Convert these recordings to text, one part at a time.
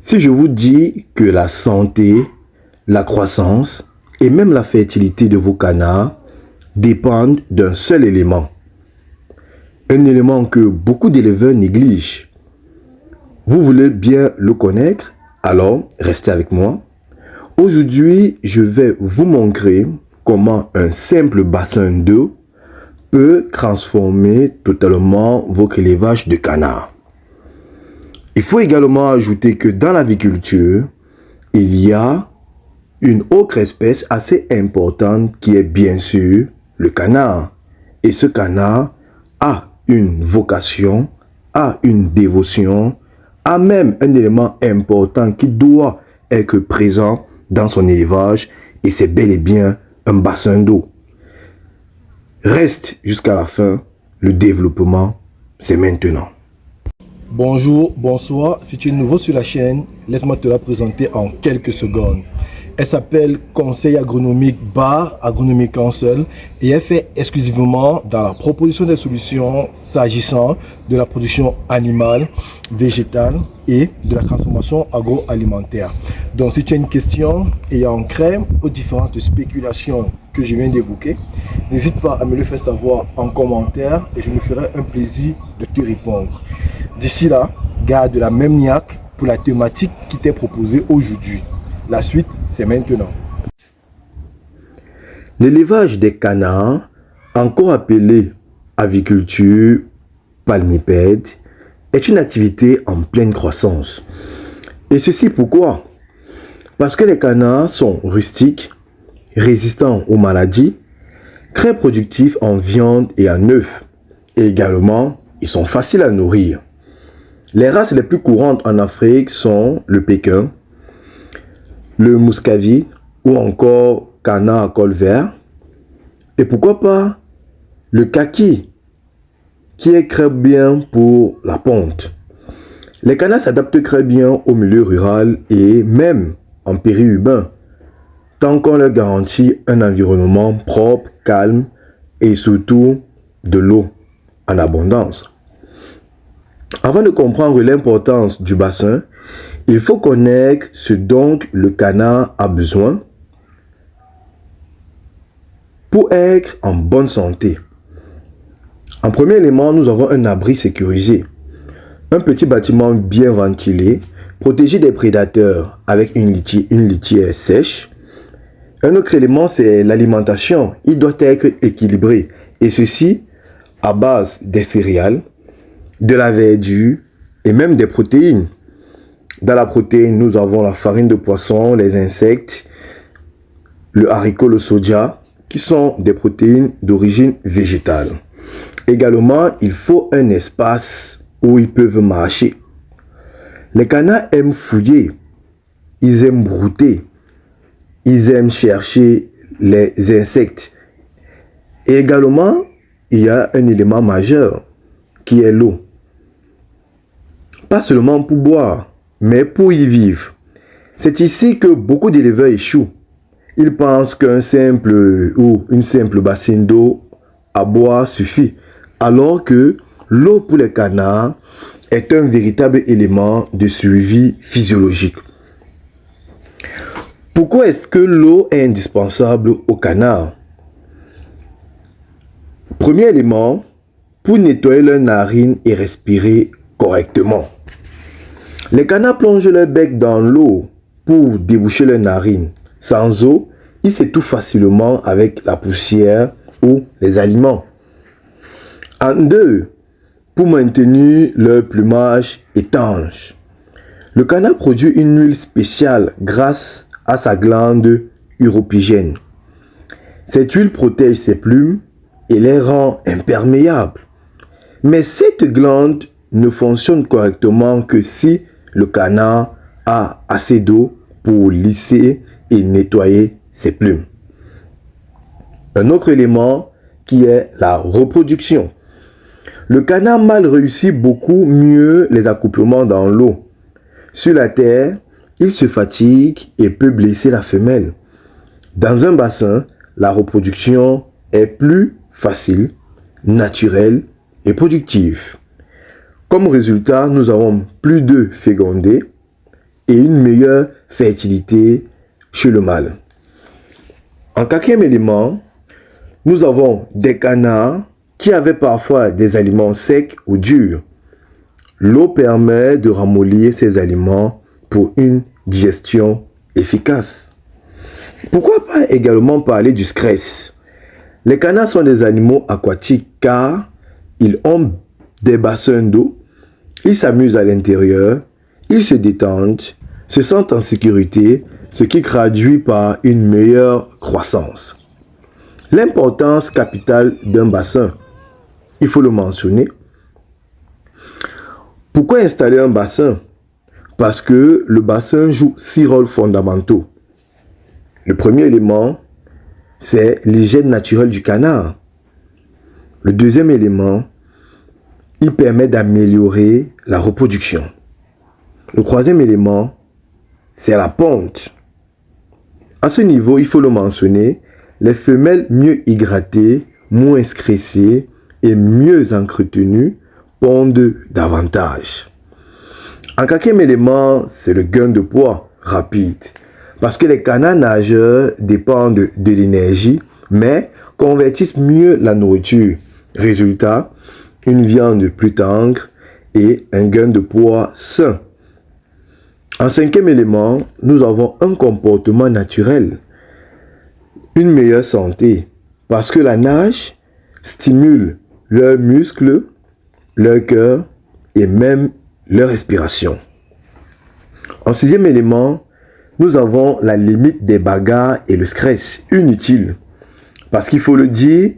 Si je vous dis que la santé, la croissance et même la fertilité de vos canards dépendent d'un seul élément, un élément que beaucoup d'éleveurs négligent. Vous voulez bien le connaître? Alors, restez avec moi. Aujourd'hui, je vais vous montrer comment un simple bassin d'eau peut transformer totalement votre élevage de canards. Il faut également ajouter que dans l'aviculture, il y a une autre espèce assez importante qui est bien sûr le canard. Et ce canard a une vocation, a une dévotion, a même un élément important qui doit être présent dans son élevage et c'est bel et bien un bassin d'eau. Reste jusqu'à la fin, le développement, c'est maintenant. Bonjour, bonsoir, si tu es nouveau sur la chaîne, laisse-moi te la présenter en quelques secondes. Elle s'appelle Conseil Agronomique Bar Agronomic Council et elle fait exclusivement dans la proposition des solutions s'agissant de la production animale, végétale et de la transformation agroalimentaire. Donc si tu as une question ayant trait aux différentes spéculations que je viens d'évoquer, n'hésite pas à me le faire savoir en commentaire et je me ferai un plaisir de te répondre. D'ici là, garde la même niaque pour la thématique qui t'est proposée aujourd'hui. La suite, c'est maintenant. L'élevage des canards, encore appelé aviculture palmipède, est une activité en pleine croissance. Et ceci pourquoi? Parce que les canards sont rustiques, résistants aux maladies, très productifs en viande et en œufs. Et également, ils sont faciles à nourrir. Les races les plus courantes en Afrique sont le Pékin, le Muscovy ou encore canard à col vert. Et pourquoi pas le kaki qui est très bien pour la ponte. Les canards s'adaptent très bien au milieu rural et même en périurbain, tant qu'on leur garantit un environnement propre, calme et surtout de l'eau en abondance. Avant de comprendre l'importance du bassin, il faut connaître ce dont le canard a besoin pour être en bonne santé. En premier élément, nous avons un abri sécurisé. Un petit bâtiment bien ventilé, protégé des prédateurs avec une litière sèche. Un autre élément, c'est l'alimentation. Il doit être équilibré. Et ceci à base des céréales, de la verdure et même des protéines. Dans la protéine, nous avons la farine de poisson, les insectes, le haricot, le soja, qui sont des protéines d'origine végétale. Également, il faut un espace où ils peuvent marcher. Les canards aiment fouiller, ils aiment brouter, ils aiment chercher les insectes. Et également, il y a un élément majeur qui est l'eau. Pas seulement pour boire, mais pour y vivre. C'est ici que beaucoup d'éleveurs échouent. Ils pensent qu'un simple ou une simple bassin d'eau à boire suffit, alors que l'eau pour les canards est un véritable élément de suivi physiologique. Pourquoi est-ce que l'eau est indispensable aux canards? Premier élément, pour nettoyer leurs narines et respirer correctement. Les canards plongent leur bec dans l'eau pour déboucher leurs narines. Sans eau, ils s'étouffent facilement avec la poussière ou les aliments. En deux, pour maintenir leur plumage étanche. Le canard produit une huile spéciale grâce à sa glande uropygène. Cette huile protège ses plumes et les rend imperméables. Mais cette glande ne fonctionne correctement que si le canard a assez d'eau pour lisser et nettoyer ses plumes. Un autre élément qui est la reproduction. Le canard mâle réussit beaucoup mieux les accouplements dans l'eau. Sur la terre, il se fatigue et peut blesser la femelle. Dans un bassin, la reproduction est plus facile, naturelle et productive. Comme résultat, nous avons plus d'œufs fécondés et une meilleure fertilité chez le mâle. En quatrième élément, nous avons des canards qui avaient parfois des aliments secs ou durs. L'eau permet de ramollir ces aliments pour une digestion efficace. Pourquoi pas également parler du stress? Les canards sont des animaux aquatiques car ils ont des bassins d'eau, ils s'amusent à l'intérieur, ils se détendent, se sentent en sécurité, ce qui traduit par une meilleure croissance. L'importance capitale d'un bassin, il faut le mentionner. Pourquoi installer un bassin? Parce que le bassin joue 6 rôles fondamentaux. Le premier élément, c'est l'hygiène naturelle du canard. Le deuxième élément, il permet d'améliorer la reproduction. Le troisième élément, c'est la ponte. À ce niveau, il faut le mentionner, les femelles mieux hydratées, moins stressées et mieux entretenues pondent davantage. En quatrième élément, c'est le gain de poids rapide. Parce que les canards nageurs dépendent de l'énergie, mais convertissent mieux la nourriture. Résultat, une viande plus tendre et un gain de poids sain. En cinquième élément, nous avons un comportement naturel, une meilleure santé, parce que la nage stimule leurs muscles, leur cœur et même leur respiration. En sixième élément, nous avons la limite des bagarres et le stress inutile. Parce qu'il faut le dire,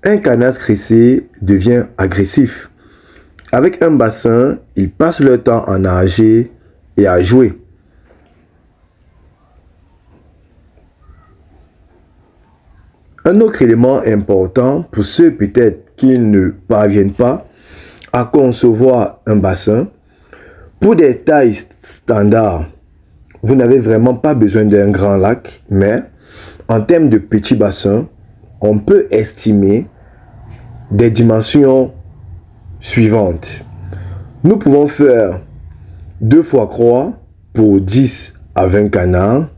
un canard stressé devient agressif. Avec un bassin, ils passent leur temps à nager et à jouer. Un autre élément important pour ceux peut-être qui ne parviennent pas à concevoir un bassin, pour des tailles standards, vous n'avez vraiment pas besoin d'un grand lac, mais en termes de petits bassins, on peut estimer des dimensions suivantes. Nous pouvons faire 2 fois croix pour 10 à 20 canards,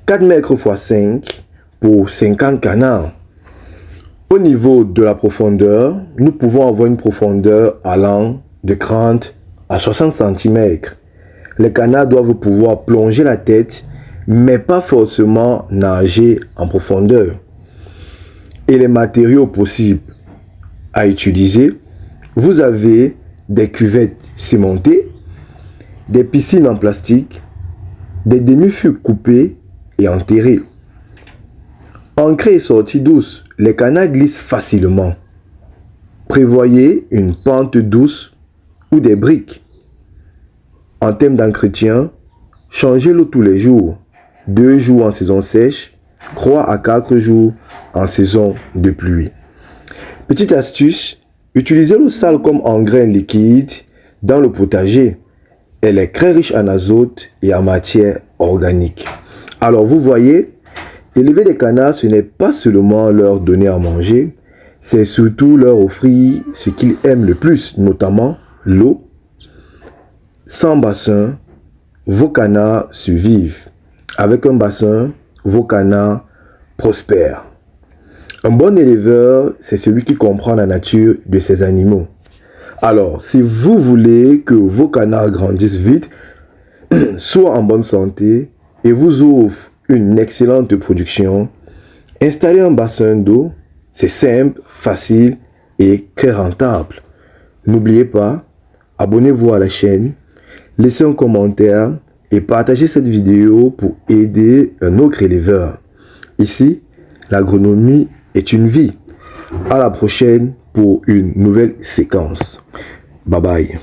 4 mètres x 5 pour 50 canards. Au niveau de la profondeur, nous pouvons avoir une profondeur allant de 30 à 60 cm. Les canards doivent pouvoir plonger la tête, mais pas forcément nager en profondeur. Et les matériaux possibles à utiliser, vous avez des cuvettes cimentées, des piscines en plastique, des demi-fûts coupés et enterrés. Entrée et sortie douce, les canards glissent facilement. Prévoyez une pente douce ou des briques. En termes d'entretien, changez l'eau tous les jours. 2 jours en saison sèche, 3 à 4 jours en saison de pluie. Petite astuce, utilisez l'eau sale comme engrais liquide dans le potager. Elle est très riche en azote et en matière organique. Alors vous voyez, élever des canards, ce n'est pas seulement leur donner à manger, c'est surtout leur offrir ce qu'ils aiment le plus, notamment l'eau. Sans bassin, vos canards survivent. Avec un bassin, vos canards prospèrent. Un bon éleveur, c'est celui qui comprend la nature de ses animaux. Alors, si vous voulez que vos canards grandissent vite, soient en bonne santé et vous offrent une excellente production, installer un bassin d'eau, c'est simple, facile et très rentable. N'oubliez pas, abonnez-vous à la chaîne, laissez un commentaire et partagez cette vidéo pour aider un autre éleveur. Ici, l'agronomie est une vie. À la prochaine pour une nouvelle séquence. Bye bye.